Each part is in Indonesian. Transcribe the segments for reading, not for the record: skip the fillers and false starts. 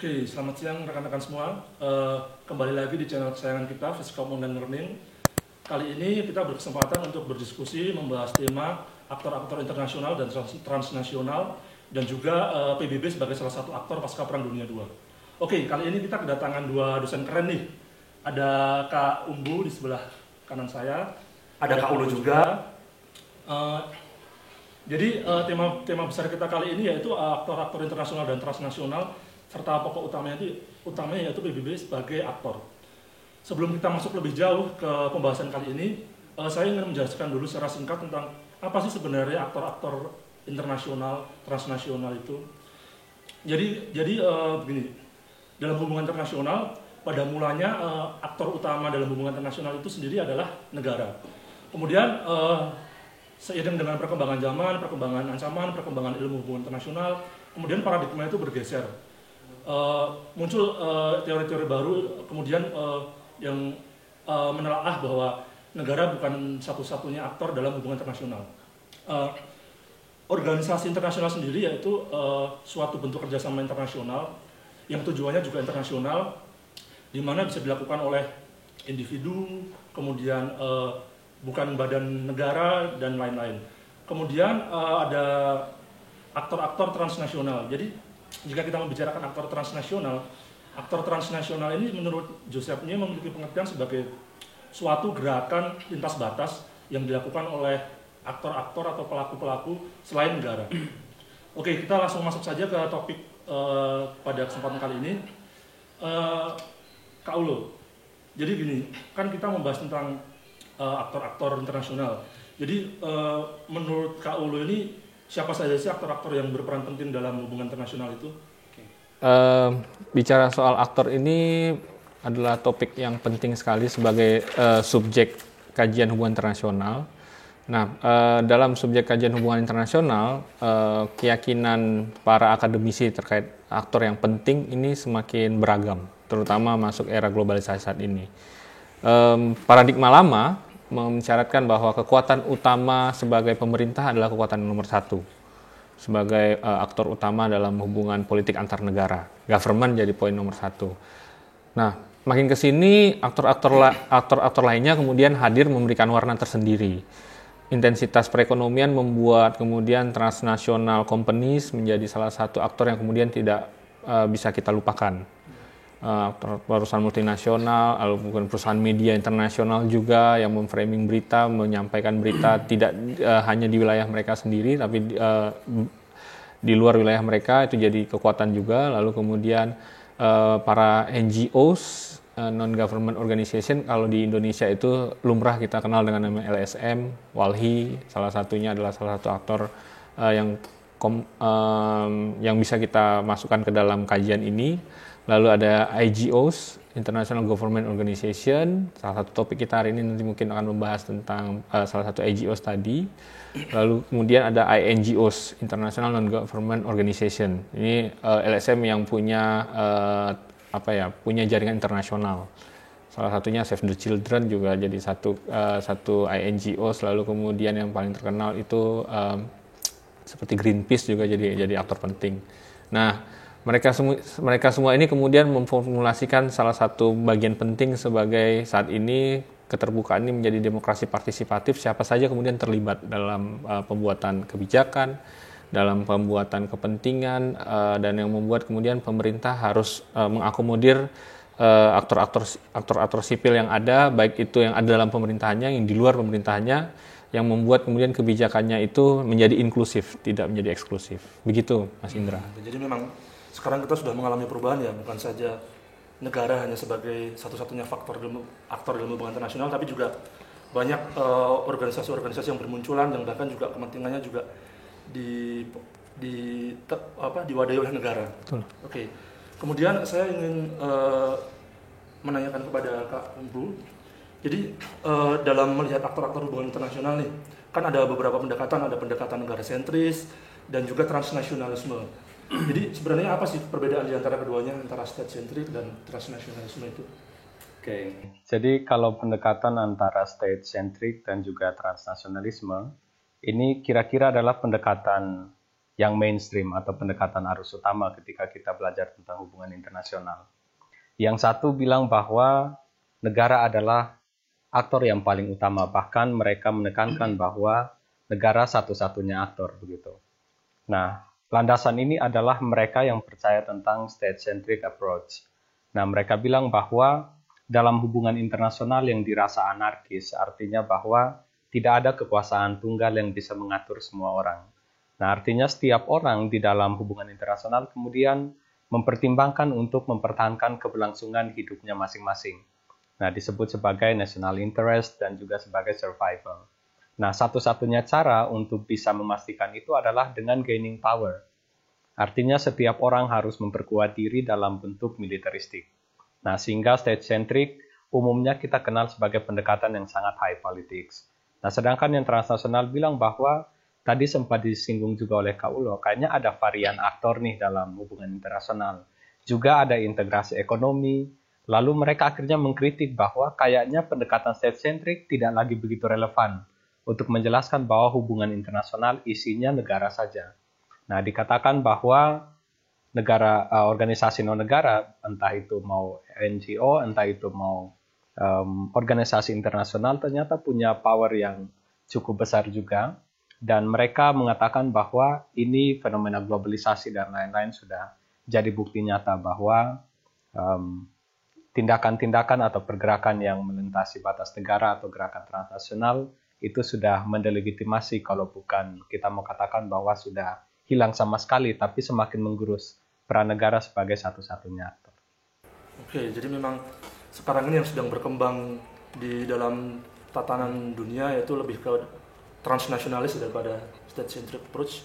Oke, selamat siang rekan-rekan semua. Kembali lagi di channel kesayangan kita, Fiskom Online Learning. Kali ini kita berkesempatan untuk berdiskusi membahas tema aktor-aktor internasional dan transnasional dan juga PBB sebagai salah satu aktor pasca Perang Dunia II. Oke, kali ini kita kedatangan dua dosen keren nih. Ada Kak Umbu di sebelah kanan saya, ada Kak Ulu juga. Jadi tema besar kita kali ini yaitu aktor-aktor internasional dan transnasional serta pokok utamanya yaitu PBB sebagai aktor. Sebelum kita masuk lebih jauh ke pembahasan kali ini, saya ingin menjelaskan dulu secara singkat tentang apa sih sebenarnya aktor-aktor internasional, transnasional itu. Jadi begini, dalam hubungan internasional pada mulanya aktor utama dalam hubungan internasional itu sendiri adalah negara. Kemudian seiring dengan perkembangan zaman, perkembangan ancaman, perkembangan ilmu hubungan internasional, kemudian paradigma itu bergeser. Muncul teori-teori baru, kemudian yang menelaah bahwa negara bukan satu-satunya aktor dalam hubungan internasional. Organisasi internasional sendiri yaitu suatu bentuk kerjasama internasional yang tujuannya juga internasional, di mana bisa dilakukan oleh individu, kemudian bukan badan negara, dan lain-lain. Kemudian ada aktor-aktor transnasional. Jadi jika kita membicarakan aktor transnasional ini menurut Joseph Nye memiliki pengertian sebagai suatu gerakan lintas batas yang dilakukan oleh aktor-aktor atau pelaku-pelaku selain negara. Oke, kita langsung masuk saja ke topik pada kesempatan kali ini. Kak Ulo, jadi gini, kan kita membahas tentang aktor-aktor internasional. Jadi menurut Kak Ulu ini siapa saja sih aktor-aktor yang berperan penting dalam hubungan internasional itu? Bicara soal aktor ini adalah topik yang penting sekali sebagai subjek kajian hubungan internasional. Nah, dalam subjek kajian hubungan internasional, keyakinan para akademisi terkait aktor yang penting ini semakin beragam, terutama masuk era globalisasi saat ini. Paradigma lama mencaratkan bahwa kekuatan utama sebagai pemerintah adalah kekuatan nomor satu sebagai aktor utama dalam hubungan politik antar negara. Government jadi poin nomor satu. Nah, makin ke sini aktor-aktor lainnya kemudian hadir memberikan warna tersendiri. Intensitas perekonomian membuat kemudian transnational companies menjadi salah satu aktor yang kemudian tidak bisa kita lupakan. Perusahaan multinasional, bukan perusahaan media internasional juga yang memframing berita, menyampaikan berita tidak hanya di wilayah mereka sendiri, tapi di luar wilayah mereka, itu jadi kekuatan juga. Lalu kemudian para NGOs, non-government organization, kalau di Indonesia itu lumrah kita kenal dengan nama LSM, Walhi, salah satunya adalah salah satu aktor yang bisa kita masukkan ke dalam kajian ini. Lalu ada IGOs, International Government Organization. Salah satu topik kita hari ini nanti mungkin akan membahas tentang salah satu IGOs tadi. Lalu kemudian ada INGOs, International Non-Government Organization. Ini LSM yang punya punya jaringan internasional. Salah satunya Save the Children juga jadi satu INGOs. Lalu kemudian yang paling terkenal itu seperti Greenpeace juga jadi aktor penting. Nah, mereka semua ini kemudian memformulasikan salah satu bagian penting sebagai saat ini keterbukaan ini menjadi demokrasi partisipatif. Siapa saja kemudian terlibat dalam pembuatan kebijakan, dalam pembuatan kepentingan, dan yang membuat kemudian pemerintah harus mengakomodir aktor-aktor sipil yang ada, baik itu yang ada dalam pemerintahannya, yang di luar pemerintahannya, yang membuat kemudian kebijakannya itu menjadi inklusif, tidak menjadi eksklusif. Begitu, Mas Indra. Jadi memang sekarang kita sudah mengalami perubahan ya, bukan saja negara hanya sebagai satu-satunya aktor dalam hubungan internasional, tapi juga banyak organisasi-organisasi yang bermunculan, yang bahkan juga kepentingannya juga diwadahi oleh negara. Betul. Oke. Kemudian saya ingin menanyakan kepada Kak Umbu. Jadi dalam melihat aktor-aktor hubungan internasional nih, kan ada beberapa pendekatan, ada pendekatan negara sentris dan juga transnasionalisme. Jadi sebenarnya apa sih perbedaan di antara keduanya, antara state centric dan transnasionalisme itu? Oke. Jadi kalau pendekatan antara state centric dan juga transnasionalisme, ini kira-kira adalah pendekatan yang mainstream atau pendekatan arus utama ketika kita belajar tentang hubungan internasional. Yang satu bilang bahwa negara adalah aktor yang paling utama, bahkan mereka menekankan bahwa negara satu-satunya aktor begitu. Nah, landasan ini adalah mereka yang percaya tentang state-centric approach. Nah, mereka bilang bahwa dalam hubungan internasional yang dirasa anarkis, artinya bahwa tidak ada kekuasaan tunggal yang bisa mengatur semua orang. Nah, artinya setiap orang di dalam hubungan internasional kemudian mempertimbangkan untuk mempertahankan keberlangsungan hidupnya masing-masing. Nah, disebut sebagai national interest dan juga sebagai survival. Nah, satu-satunya cara untuk bisa memastikan itu adalah dengan gaining power. Artinya setiap orang harus memperkuat diri dalam bentuk militeristik. Nah, sehingga state-centric umumnya kita kenal sebagai pendekatan yang sangat high politics. Nah, sedangkan yang transnasional bilang bahwa tadi sempat disinggung juga oleh Kak Ulo, kayaknya ada varian aktor nih dalam hubungan internasional. Juga ada integrasi ekonomi, lalu mereka akhirnya mengkritik bahwa kayaknya pendekatan state-centric tidak lagi begitu relevan untuk menjelaskan bahwa hubungan internasional isinya negara saja. Nah, dikatakan bahwa negara, organisasi non-negara, entah itu mau NGO, entah itu mau organisasi internasional, ternyata punya power yang cukup besar juga. Dan mereka mengatakan bahwa ini fenomena globalisasi dan lain-lain sudah jadi bukti nyata bahwa tindakan-tindakan atau pergerakan yang melintasi batas negara atau gerakan transnasional itu sudah mendelegitimasi, kalau bukan kita mau katakan bahwa sudah hilang sama sekali, tapi semakin menggerus peran negara sebagai satu-satunya aktor. Oke, jadi memang sekarang ini yang sedang berkembang di dalam tatanan dunia yaitu lebih ke transnasionalis daripada state-centric approach.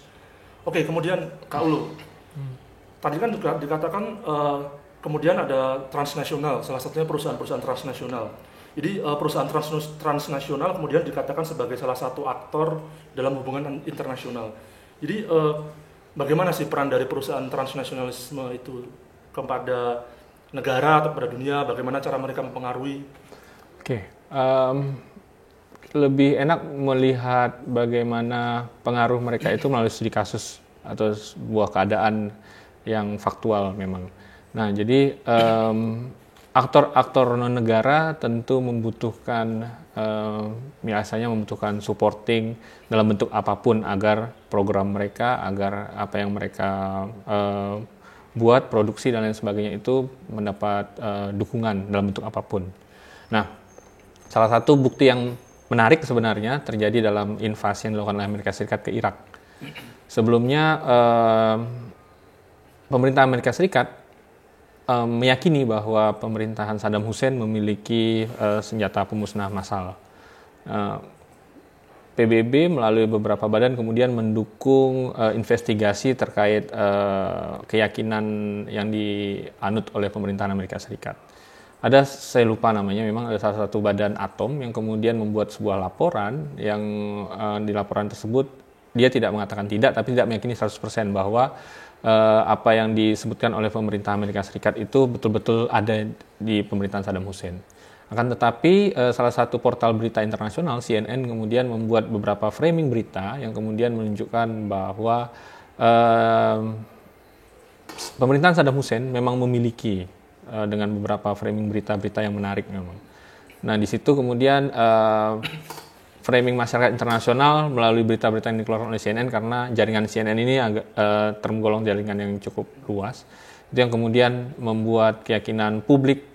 Oke, kemudian Kak Ulu, tadi kan juga dikatakan kemudian ada transnasional, salah satunya perusahaan-perusahaan transnasional. Jadi perusahaan transnasional kemudian dikatakan sebagai salah satu aktor dalam hubungan internasional. Jadi bagaimana sih peran dari perusahaan transnasionalisme itu kepada negara atau kepada dunia? Bagaimana cara mereka mempengaruhi? Oke, lebih enak melihat bagaimana pengaruh mereka itu melalui studi kasus atau sebuah keadaan yang faktual memang. Nah, jadi aktor-aktor non-negara tentu membutuhkan, biasanya membutuhkan supporting dalam bentuk apapun agar program mereka, agar apa yang mereka buat, produksi dan lain sebagainya itu mendapat dukungan dalam bentuk apapun. Nah, salah satu bukti yang menarik sebenarnya terjadi dalam invasi yang dilakukan oleh Amerika Serikat ke Irak. Sebelumnya, pemerintah Amerika Serikat meyakini bahwa pemerintahan Saddam Hussein memiliki senjata pemusnah massal. PBB melalui beberapa badan kemudian mendukung investigasi terkait keyakinan yang dianut oleh pemerintahan Amerika Serikat. Saya lupa namanya, memang ada salah satu badan atom yang kemudian membuat sebuah laporan yang di laporan tersebut dia tidak mengatakan tidak, tapi tidak meyakini 100% bahwa apa yang disebutkan oleh pemerintah Amerika Serikat itu betul-betul ada di pemerintahan Saddam Hussein. Akan tetapi salah satu portal berita internasional CNN kemudian membuat beberapa framing berita yang kemudian menunjukkan bahwa pemerintahan Saddam Hussein memang memiliki dengan beberapa framing berita-berita yang menarik memang. Nah, di situ kemudian framing masyarakat internasional melalui berita-berita yang dikeluarkan oleh CNN, karena jaringan CNN ini agak tergolong jaringan yang cukup luas. Itu yang kemudian membuat keyakinan publik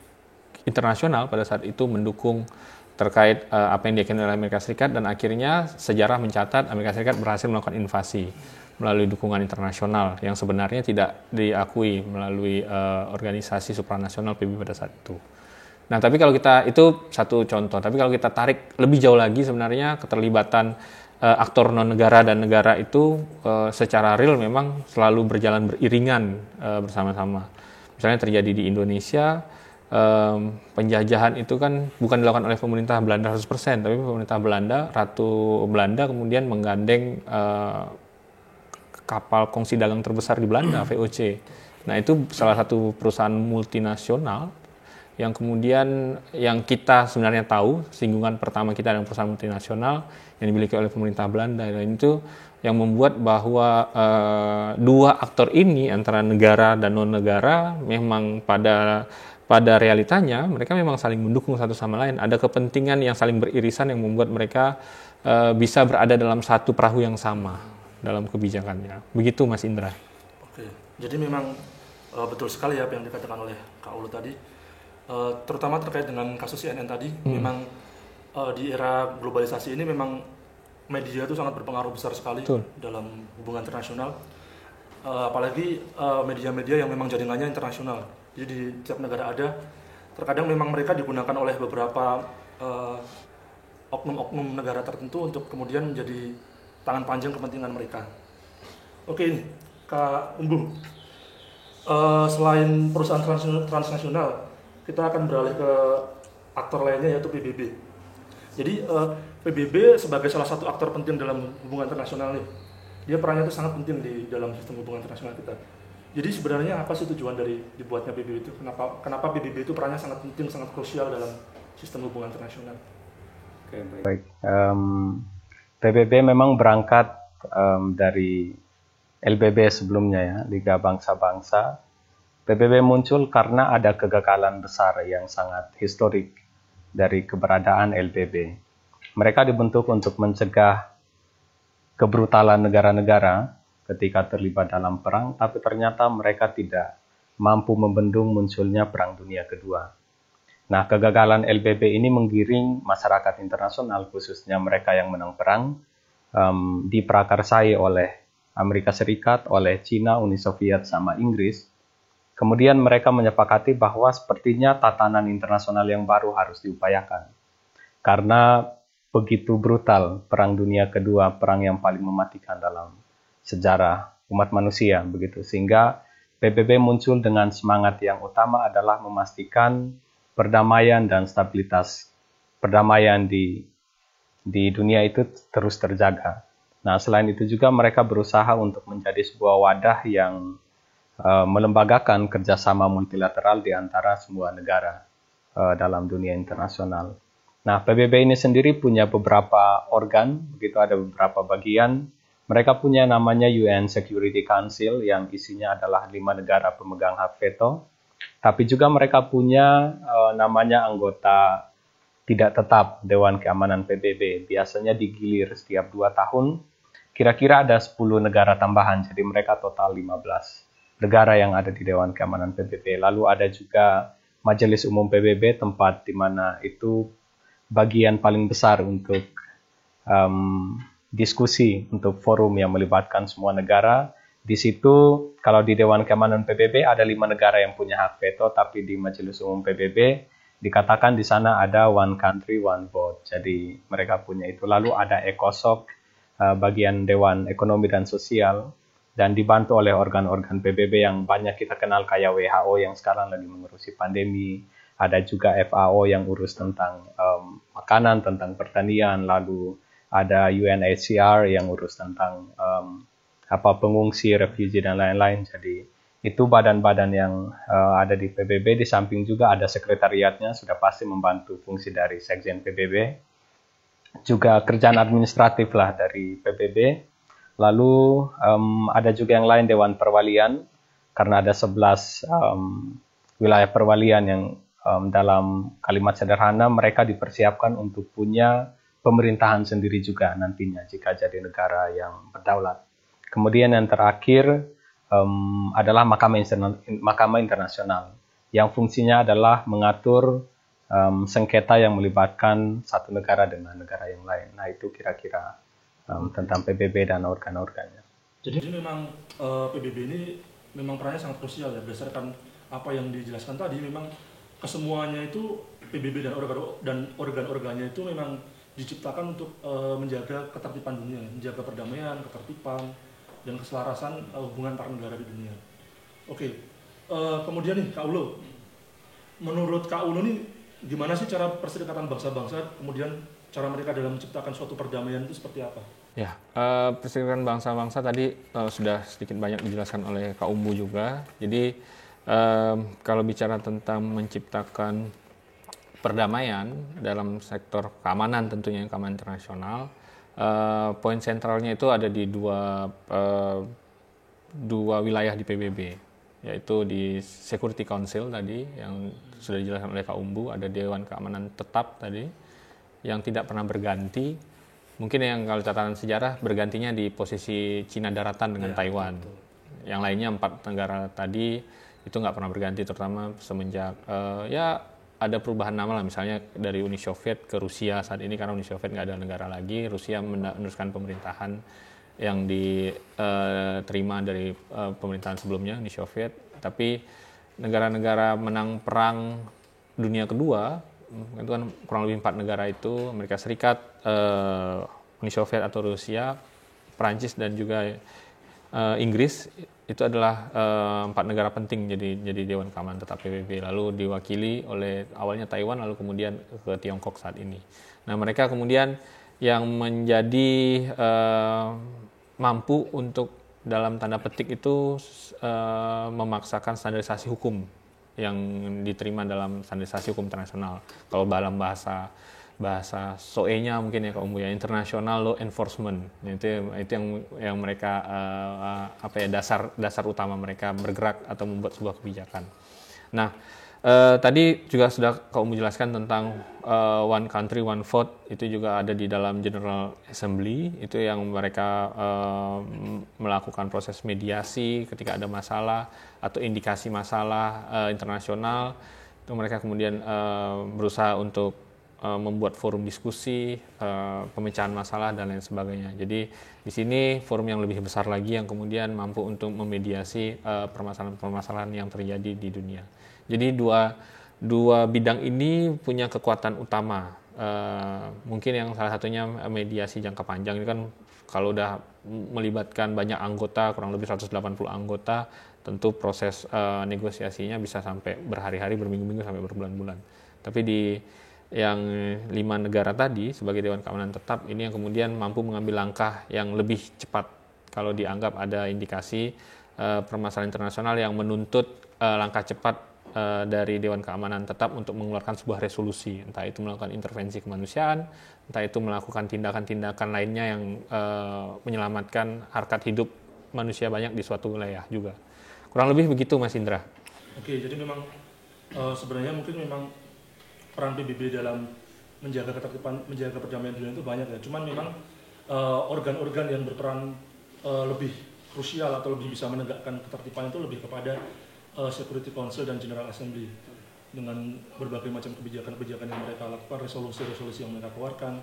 internasional pada saat itu mendukung terkait apa yang diyakini oleh Amerika Serikat, dan akhirnya sejarah mencatat Amerika Serikat berhasil melakukan invasi melalui dukungan internasional yang sebenarnya tidak diakui melalui organisasi supranasional PBB pada saat itu. Nah, tapi kalau kita, itu satu contoh, tapi kalau kita tarik lebih jauh lagi sebenarnya keterlibatan aktor non-negara dan negara itu secara real memang selalu berjalan beriringan bersama-sama. Misalnya terjadi di Indonesia, penjajahan itu kan bukan dilakukan oleh pemerintah Belanda 100%, tapi pemerintah Belanda, Ratu Belanda kemudian menggandeng kapal kongsi dagang terbesar di Belanda, VOC. Nah, itu salah satu perusahaan multinasional yang kemudian yang kita sebenarnya tahu, singgungan pertama kita dengan perusahaan multinasional yang dimiliki oleh pemerintah Belanda, dan itu yang membuat bahwa dua aktor ini antara negara dan non-negara memang pada realitanya mereka memang saling mendukung satu sama lain. Ada kepentingan yang saling beririsan yang membuat mereka bisa berada dalam satu perahu yang sama dalam kebijakannya. Begitu Mas Indra. Oke, jadi memang betul sekali ya apa yang dikatakan oleh Kak Ulu tadi. Terutama terkait dengan kasus CNN tadi, memang di era globalisasi ini memang media itu sangat berpengaruh besar sekali dalam hubungan internasional. Apalagi media-media yang memang jaringannya internasional. Jadi di tiap negara ada. Terkadang memang mereka digunakan oleh beberapa oknum-oknum negara tertentu untuk kemudian menjadi tangan panjang kepentingan mereka. Oke, ini Kak Umbu. Selain perusahaan transnasional, kita akan beralih ke aktor lainnya yaitu PBB. Jadi PBB sebagai salah satu aktor penting dalam hubungan internasional nih, dia perannya itu sangat penting di dalam sistem hubungan internasional kita. Jadi sebenarnya apa sih tujuan dari dibuatnya PBB itu? Kenapa PBB itu perannya sangat penting, sangat krusial dalam sistem hubungan internasional? Oke, baik. PBB memang berangkat dari LBB sebelumnya ya, Liga Bangsa-Bangsa. PBB muncul karena ada kegagalan besar yang sangat historik dari keberadaan LBB. Mereka dibentuk untuk mencegah kebrutalan negara-negara ketika terlibat dalam perang, tapi ternyata mereka tidak mampu membendung munculnya Perang Dunia Kedua. Nah, kegagalan LBB ini menggiring masyarakat internasional, khususnya mereka yang menang perang, diprakarsai oleh Amerika Serikat, oleh Cina, Uni Soviet, sama Inggris. Kemudian mereka menyepakati bahwa sepertinya tatanan internasional yang baru harus diupayakan. Karena begitu brutal Perang Dunia Kedua, perang yang paling mematikan dalam sejarah umat manusia, begitu. Sehingga PBB muncul dengan semangat yang utama adalah memastikan perdamaian dan stabilitas perdamaian di dunia itu terus terjaga. Nah, selain itu juga mereka berusaha untuk menjadi sebuah wadah yang melembagakan kerjasama multilateral di antara semua negara dalam dunia internasional. Nah, PBB ini sendiri punya beberapa organ, begitu ada beberapa bagian. Mereka punya namanya UN Security Council yang isinya adalah 5 negara pemegang hak veto. Tapi juga mereka punya namanya anggota tidak tetap Dewan Keamanan PBB. Biasanya digilir setiap 2 tahun. Kira-kira ada 10 negara tambahan, jadi mereka total 15 negara yang ada di Dewan Keamanan PBB. Lalu ada juga Majelis Umum PBB, tempat di mana itu bagian paling besar untuk diskusi, untuk forum yang melibatkan semua negara. Di situ, kalau di Dewan Keamanan PBB ada 5 negara yang punya hak veto, tapi di Majelis Umum PBB dikatakan di sana ada one country, one vote. Jadi mereka punya itu. Lalu ada ECOSOC, bagian Dewan Ekonomi dan Sosial, dan dibantu oleh organ-organ PBB yang banyak kita kenal kayak WHO yang sekarang lagi mengurusi pandemi. Ada juga FAO yang urus tentang makanan, tentang pertanian. Lalu ada UNHCR yang urus tentang pengungsi, refugee, dan lain-lain. Jadi itu badan-badan yang ada di PBB. Di samping juga ada sekretariatnya, sudah pasti membantu fungsi dari Sekjen PBB. Juga kerjaan administratif lah dari PBB. Lalu ada juga yang lain, Dewan Perwalian, karena ada 11 wilayah perwalian yang dalam kalimat sederhana mereka dipersiapkan untuk punya pemerintahan sendiri juga nantinya jika jadi negara yang berdaulat. Kemudian yang terakhir adalah Mahkamah Internasional yang fungsinya adalah mengatur sengketa yang melibatkan satu negara dengan negara yang lain. Nah, itu kira-kira tentang PBB dan organ-organnya. Jadi memang PBB ini memang perannya sangat krusial ya, berdasarkan apa yang dijelaskan tadi. Memang kesemuanya itu PBB dan organ-organnya itu memang diciptakan untuk menjaga ketertiban dunia, menjaga perdamaian, ketertiban, dan keselarasan hubungan antar negara di dunia. Oke, kemudian nih Kak Ulo, menurut Kak Ulo nih gimana sih cara perserikatan bangsa-bangsa, kemudian cara mereka dalam menciptakan suatu perdamaian itu seperti apa? Ya, perserikatan bangsa-bangsa tadi sudah sedikit banyak dijelaskan oleh Kak Umbu juga. Jadi Kalau bicara tentang menciptakan perdamaian dalam sektor keamanan, tentunya keamanan internasional, poin sentralnya itu ada di dua wilayah di PBB, yaitu di Security Council tadi yang sudah dijelaskan oleh Kak Umbu, ada Dewan Keamanan Tetap tadi yang tidak pernah berganti. Mungkin yang kalau catatan sejarah bergantinya di posisi Cina daratan dengan Taiwan. Betul. Yang lainnya 4 negara tadi itu nggak pernah berganti, terutama semenjak ya ada perubahan nama lah, misalnya dari Uni Soviet ke Rusia saat ini, karena Uni Soviet nggak ada negara lagi, Rusia meneruskan pemerintahan yang diterima dari pemerintahan sebelumnya Uni Soviet. Tapi negara-negara menang perang dunia kedua itu kan kurang lebih 4 negara itu, Amerika Serikat, Uni Soviet atau Rusia, Perancis dan juga Inggris. Itu adalah 4 negara penting jadi Dewan Keamanan Tetap PBB, lalu diwakili oleh awalnya Taiwan, lalu kemudian ke Tiongkok saat ini. Nah, mereka kemudian yang menjadi mampu untuk dalam tanda petik itu memaksakan standarisasi hukum yang diterima dalam standarisasi hukum internasional. Kalau dalam bahasa SOE-nya mungkin ya Kak Umbu ya, International Law Enforcement. Itu yang mereka dasar utama mereka bergerak atau membuat sebuah kebijakan. Nah, tadi juga sudah Kak Umbu jelaskan tentang One Country One Vote, itu juga ada di dalam General Assembly, itu yang mereka melakukan proses mediasi ketika ada masalah atau indikasi masalah internasional. Itu mereka kemudian berusaha untuk membuat forum diskusi, pemecahan masalah dan lain sebagainya. Jadi di sini forum yang lebih besar lagi yang kemudian mampu untuk memediasi permasalahan-permasalahan yang terjadi di dunia. Jadi dua bidang ini punya kekuatan utama. Mungkin yang salah satunya mediasi jangka panjang. Ini kan kalau udah melibatkan banyak anggota, kurang lebih 180 anggota, tentu proses negosiasinya bisa sampai berhari-hari, berminggu-minggu, sampai berbulan-bulan. Tapi di yang 5 negara tadi sebagai Dewan Keamanan Tetap ini yang kemudian mampu mengambil langkah yang lebih cepat kalau dianggap ada indikasi permasalahan internasional yang menuntut langkah cepat dari Dewan Keamanan Tetap untuk mengeluarkan sebuah resolusi, entah itu melakukan intervensi kemanusiaan, entah itu melakukan tindakan-tindakan lainnya yang menyelamatkan harkat hidup manusia banyak di suatu wilayah juga. Kurang lebih begitu Mas Indra. Oke, jadi memang sebenarnya mungkin memang peran PBB dalam menjaga ketertiban, menjaga perdamaian dunia itu banyak ya. Cuman memang organ-organ yang berperan lebih krusial atau lebih bisa menegakkan ketertiban itu lebih kepada Security Council dan General Assembly dengan berbagai macam kebijakan-kebijakan yang mereka lakukan, resolusi-resolusi yang mereka keluarkan.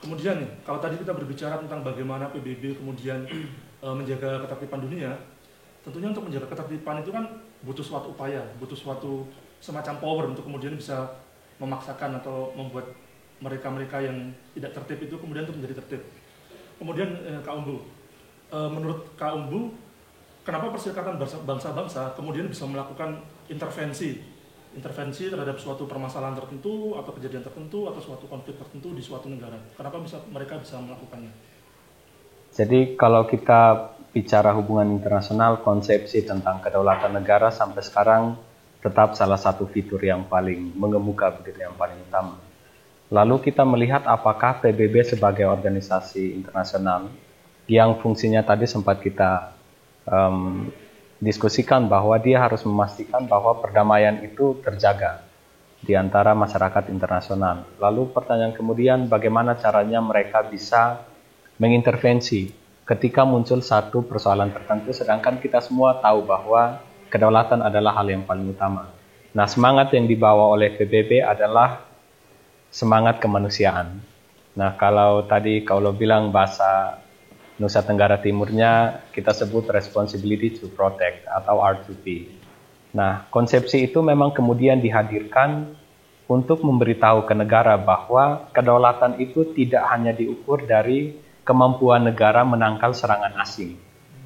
Kemudian kalau tadi kita berbicara tentang bagaimana PBB kemudian menjaga ketertiban dunia, tentunya untuk menjaga ketertiban itu kan butuh suatu upaya, butuh suatu semacam power untuk kemudian bisa memaksakan atau membuat mereka-mereka yang tidak tertib itu kemudian untuk menjadi tertib. Kemudian Kak Umbu, menurut Kak Umbu, kenapa Perserikatan Bangsa-Bangsa kemudian bisa melakukan intervensi terhadap suatu permasalahan tertentu atau kejadian tertentu atau suatu konflik tertentu di suatu negara? Kenapa mereka bisa melakukannya? Jadi kalau kita bicara hubungan internasional, konsepsi tentang kedaulatan negara sampai sekarang tetap salah satu fitur yang paling mengemuka, begitu, yang paling utama. Lalu kita melihat apakah PBB sebagai organisasi internasional yang fungsinya tadi sempat kita diskusikan bahwa dia harus memastikan bahwa perdamaian itu terjaga di antara masyarakat internasional. Lalu pertanyaan kemudian, bagaimana caranya mereka bisa mengintervensi ketika muncul satu persoalan tertentu, sedangkan kita semua tahu bahwa kedaulatan adalah hal yang paling utama. Nah, semangat yang dibawa oleh PBB adalah semangat kemanusiaan. Nah, kalau tadi kalau bilang bahasa Nusa Tenggara Timurnya, kita sebut responsibility to protect atau R2P. Nah, konsepsi itu memang kemudian dihadirkan untuk memberitahu ke negara bahwa kedaulatan itu tidak hanya diukur dari kemampuan negara menangkal serangan asing,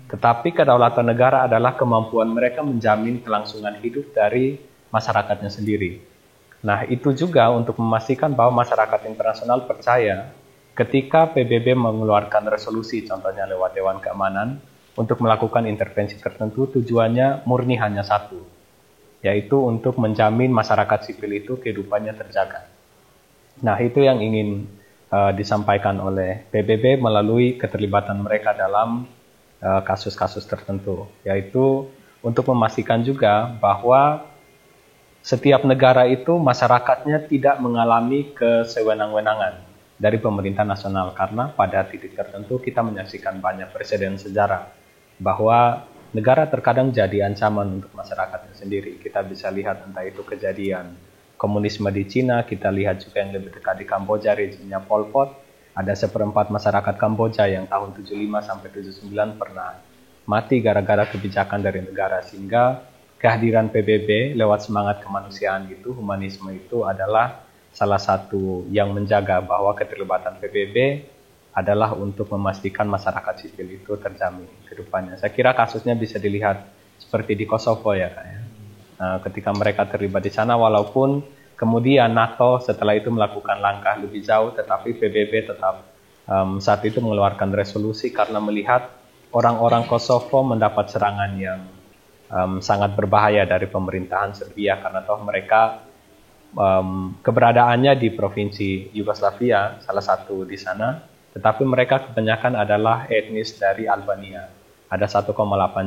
tetapi kedaulatan negara adalah kemampuan mereka menjamin kelangsungan hidup dari masyarakatnya sendiri. Nah, itu juga untuk memastikan bahwa masyarakat internasional percaya ketika PBB mengeluarkan resolusi, contohnya lewat Dewan Keamanan, untuk melakukan intervensi tertentu tujuannya murni hanya satu, yaitu untuk menjamin masyarakat sipil itu kehidupannya terjaga. Nah, itu yang ingin disampaikan oleh PBB melalui keterlibatan mereka dalam kasus-kasus tertentu, yaitu untuk memastikan juga bahwa setiap negara itu masyarakatnya tidak mengalami kesewenang-wenangan dari pemerintah nasional, karena pada titik tertentu kita menyaksikan banyak presiden sejarah bahwa negara terkadang jadi ancaman untuk masyarakatnya sendiri. Kita bisa lihat entah itu kejadian komunisme di Cina, kita lihat juga yang lebih dekat di Kamboja, rezimnya Pol Pot. Ada seperempat masyarakat Kamboja yang tahun 75 sampai 79 pernah mati gara-gara kebijakan dari negara, sehingga kehadiran PBB lewat semangat kemanusiaan itu, humanisme itu adalah salah satu yang menjaga bahwa keterlibatan PBB adalah untuk memastikan masyarakat sipil itu terjamin ke depannya. Saya kira kasusnya bisa dilihat seperti di Kosovo ya, Kak, ya. Ketika mereka terlibat di sana, walaupun kemudian NATO setelah itu melakukan langkah lebih jauh, tetapi PBB tetap saat itu mengeluarkan resolusi karena melihat orang-orang Kosovo mendapat serangan yang sangat berbahaya dari pemerintahan Serbia, karena toh mereka keberadaannya di provinsi Yugoslavia, salah satu di sana, tetapi mereka kebanyakan adalah etnis dari Albania. Ada 1,8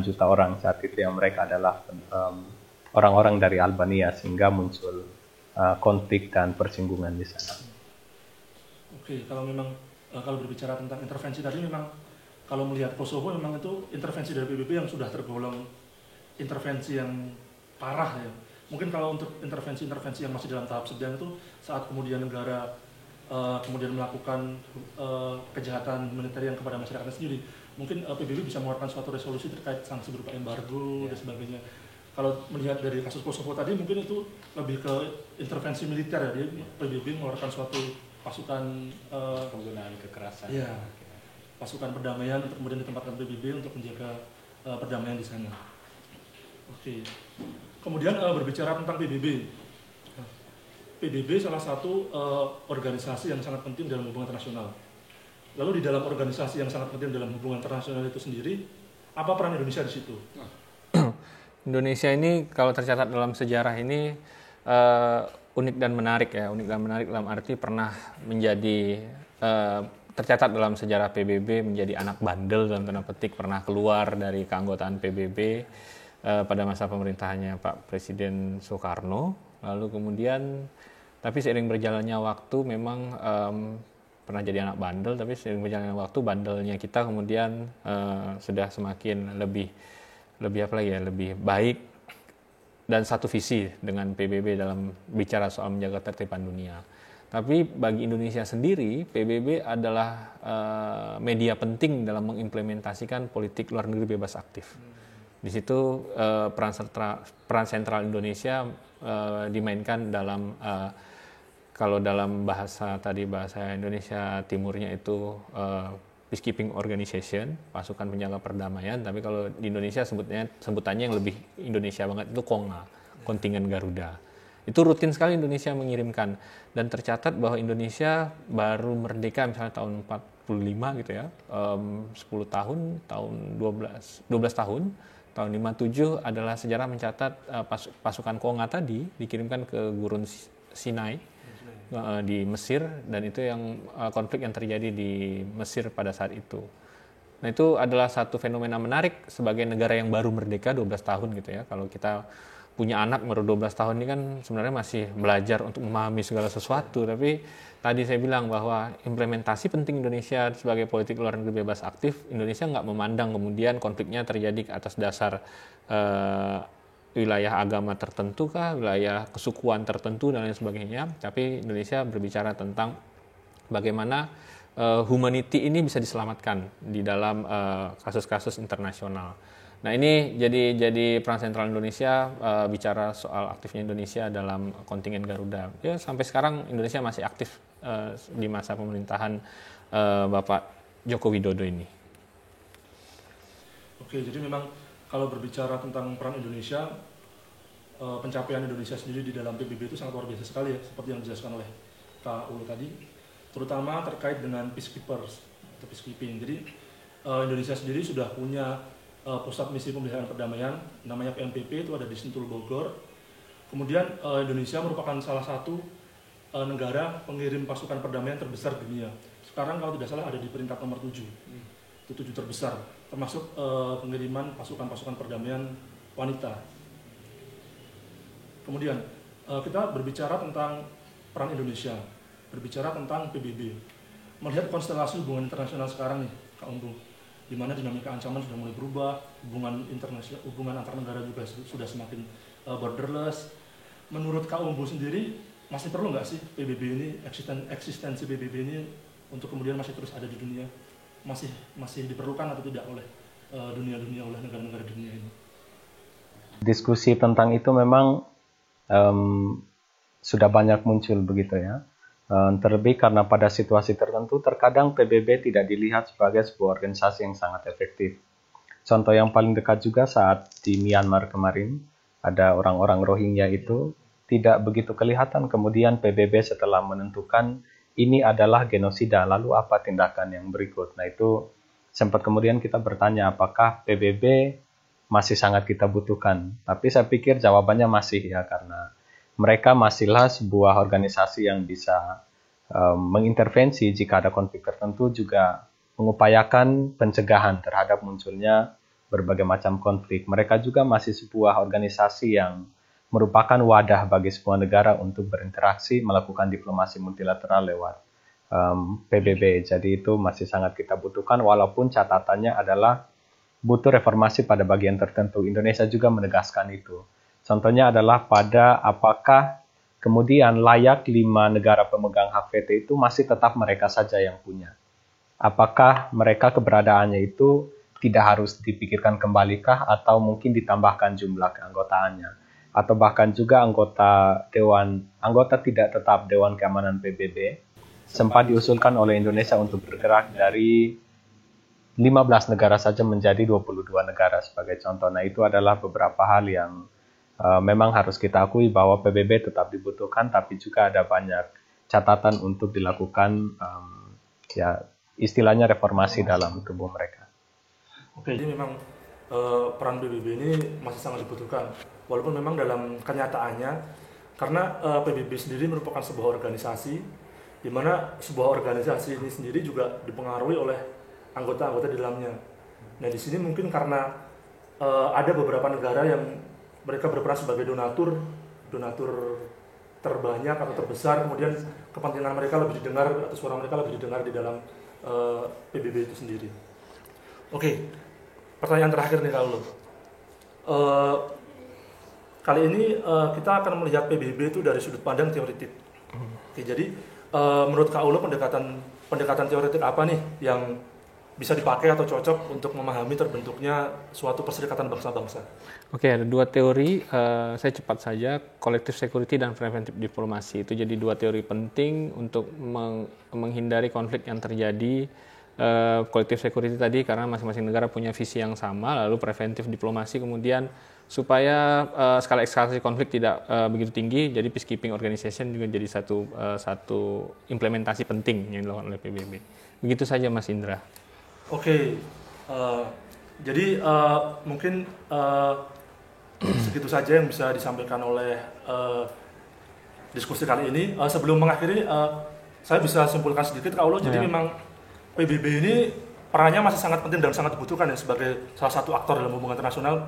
juta orang saat itu yang mereka adalah orang-orang dari Albania, sehingga muncul konflik dan persinggungan di sana. Oke, kalau memang kalau berbicara tentang intervensi tadi, memang kalau melihat Kosovo memang itu intervensi dari PBB yang sudah tergolong intervensi yang parah ya. Mungkin kalau untuk intervensi-intervensi yang masih dalam tahap sedang itu saat kemudian negara kemudian melakukan kejahatan militer yang kepada masyarakat sendiri, mungkin PBB bisa mengeluarkan suatu resolusi terkait sanksi berupa embargo dan sebagainya. Kalau melihat dari kasus Kosovo tadi, mungkin itu lebih ke intervensi militer ya, dia PBB mengeluarkan suatu pasukan penggunaan kekerasan. Ya, pasukan perdamaian untuk kemudian ditempatkan PBB untuk menjaga perdamaian di sana. Oke. Kemudian berbicara tentang PBB. PBB salah satu organisasi yang sangat penting dalam hubungan internasional. Lalu di dalam organisasi yang sangat penting dalam hubungan internasional itu sendiri, apa peran Indonesia di situ? Indonesia ini kalau tercatat dalam sejarah ini unik dan menarik ya. Unik dan menarik dalam arti pernah menjadi tercatat dalam sejarah PBB menjadi anak bandel dalam tanda petik, pernah keluar dari keanggotaan PBB pada masa pemerintahannya Pak Presiden Soekarno. Lalu kemudian, tapi seiring berjalannya waktu memang pernah jadi anak bandel, tapi seiring berjalannya waktu bandelnya kita kemudian sudah semakin lebih apa lagi ya, lebih baik dan satu visi dengan PBB dalam bicara soal menjaga ketertiban dunia. Tapi bagi Indonesia sendiri, PBB adalah media penting dalam mengimplementasikan politik luar negeri bebas aktif. Di situ peran sentral Indonesia dimainkan dalam kalau dalam bahasa Indonesia Timurnya itu peacekeeping organization, pasukan penjaga perdamaian, tapi kalau di Indonesia sebutannya yang lebih Indonesia banget itu KONGA, kontingen Garuda. Itu rutin sekali Indonesia mengirimkan, dan tercatat bahwa Indonesia baru merdeka misalnya tahun 45 gitu ya, 10 tahun, tahun 12 tahun. Tahun 57 adalah sejarah mencatat pasukan KONGA tadi dikirimkan ke Gurun Sinai di Mesir, dan itu yang konflik yang terjadi di Mesir pada saat itu. Nah, itu adalah satu fenomena menarik sebagai negara yang baru merdeka 12 tahun gitu ya. Kalau kita punya anak baru 12 tahun ini kan sebenarnya masih belajar untuk memahami segala sesuatu, tapi tadi saya bilang bahwa implementasi penting Indonesia sebagai politik luar negeri bebas aktif. Indonesia nggak memandang kemudian konfliknya terjadi atas dasar wilayah agama tertentu kah, wilayah kesukuan tertentu dan lain sebagainya. Tapi Indonesia berbicara tentang bagaimana humanity ini bisa diselamatkan di dalam kasus-kasus internasional. Nah, ini jadi peran sentral Indonesia bicara soal aktifnya Indonesia dalam kontingen Garuda. Ya, sampai sekarang Indonesia masih aktif di masa pemerintahan Bapak Joko Widodo ini. Oke, jadi memang kalau berbicara tentang peran Indonesia, pencapaian Indonesia sendiri di dalam PBB itu sangat luar biasa sekali ya, seperti yang dijelaskan oleh Kak Ulu tadi, terutama terkait dengan peacekeepers atau peacekeeping. Jadi Indonesia sendiri sudah punya pusat misi pemeliharaan perdamaian, namanya PMPP, itu ada di Sentul Bogor. Kemudian Indonesia merupakan salah satu negara pengirim pasukan perdamaian terbesar di dunia. Sekarang kalau tidak salah ada di peringkat nomor 7. Itu 7 terbesar, termasuk pengiriman pasukan-pasukan perdamaian wanita. Kemudian kita berbicara tentang peran Indonesia, berbicara tentang PBB. Melihat konstelasi hubungan internasional sekarang nih, Kak Umbu, di mana dinamika ancaman sudah mulai berubah, hubungan internasional, hubungan antar negara juga sudah semakin borderless. Menurut Kak Umbu sendiri, masih perlu nggak sih PBB ini, eksistensi PBB ini untuk kemudian masih terus ada di dunia? Masih diperlukan atau tidak oleh dunia-dunia, oleh negara-negara dunia ini? Diskusi tentang itu memang sudah banyak muncul begitu ya. Terlebih karena pada situasi tertentu terkadang PBB tidak dilihat sebagai sebuah organisasi yang sangat efektif. Contoh yang paling dekat juga saat di Myanmar kemarin, ada orang-orang Rohingya itu tidak begitu kelihatan, kemudian PBB setelah menentukan ini adalah genosida, lalu apa tindakan yang berikut. Nah itu sempat kemudian kita bertanya apakah PBB masih sangat kita butuhkan. Tapi saya pikir jawabannya masih ya, karena mereka masihlah sebuah organisasi yang bisa mengintervensi jika ada konflik tertentu, juga mengupayakan pencegahan terhadap munculnya berbagai macam konflik. Mereka juga masih sebuah organisasi yang merupakan wadah bagi sebuah negara untuk berinteraksi, melakukan diplomasi multilateral lewat PBB. Jadi itu masih sangat kita butuhkan, walaupun catatannya adalah butuh reformasi pada bagian tertentu. Indonesia juga menegaskan itu. Contohnya adalah pada apakah kemudian layak 5 negara pemegang hak veto itu masih tetap mereka saja yang punya. Apakah mereka keberadaannya itu tidak harus dipikirkan kembalikah, atau mungkin ditambahkan jumlah keanggotaannya, atau bahkan juga anggota tidak tetap Dewan Keamanan PBB sempat diusulkan oleh Indonesia untuk bergerak dari 15 negara saja menjadi 22 negara sebagai contoh. Nah itu adalah beberapa hal yang memang harus kita akui bahwa PBB tetap dibutuhkan, tapi juga ada banyak catatan untuk dilakukan ya istilahnya reformasi dalam tubuh mereka. Oke, jadi memang peran PBB ini masih sangat dibutuhkan. Walaupun memang dalam kenyataannya, karena PBB sendiri merupakan sebuah organisasi, di mana sebuah organisasi ini sendiri juga dipengaruhi oleh anggota-anggota di dalamnya. Nah di sini mungkin karena ada beberapa negara yang mereka berperan sebagai donatur terbanyak atau terbesar, kemudian kepentingan mereka lebih didengar atau suara mereka lebih didengar di dalam PBB itu sendiri. Oke, pertanyaan terakhir nih kalau kali ini kita akan melihat PBB itu dari sudut pandang teoritik. Oke, jadi menurut Kak Ulo pendekatan teoritik apa nih yang bisa dipakai atau cocok untuk memahami terbentuknya suatu perserikatan bangsa-bangsa? Oke, ada 2 teori, saya cepat saja, collective security dan preventive diplomasi. Itu jadi 2 teori penting untuk menghindari konflik yang terjadi. Collective security tadi karena masing-masing negara punya visi yang sama, lalu preventive diplomasi kemudian supaya skala eskalasi konflik tidak begitu tinggi, jadi peacekeeping organization juga jadi satu implementasi penting yang dilakukan oleh PBB. Begitu saja Mas Indra. Oke, jadi mungkin segitu saja yang bisa disampaikan oleh diskusi kali ini. Sebelum mengakhiri, saya bisa simpulkan sedikit Kak Ulo. Jadi memang PBB ini perannya masih sangat penting dan sangat dibutuhkan ya sebagai salah satu aktor dalam hubungan internasional.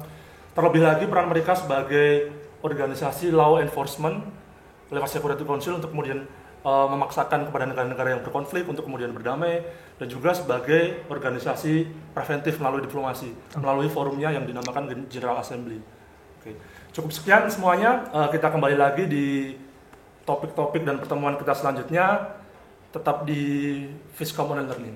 Terlebih lagi peran mereka sebagai organisasi law enforcement lewat Security Council untuk kemudian memaksakan kepada negara-negara yang berkonflik untuk kemudian berdamai, dan juga sebagai organisasi preventif melalui diplomasi, melalui forumnya yang dinamakan General Assembly. Oke. Cukup sekian semuanya, kita kembali lagi di topik-topik dan pertemuan kita selanjutnya, tetap di Fish Common Learning.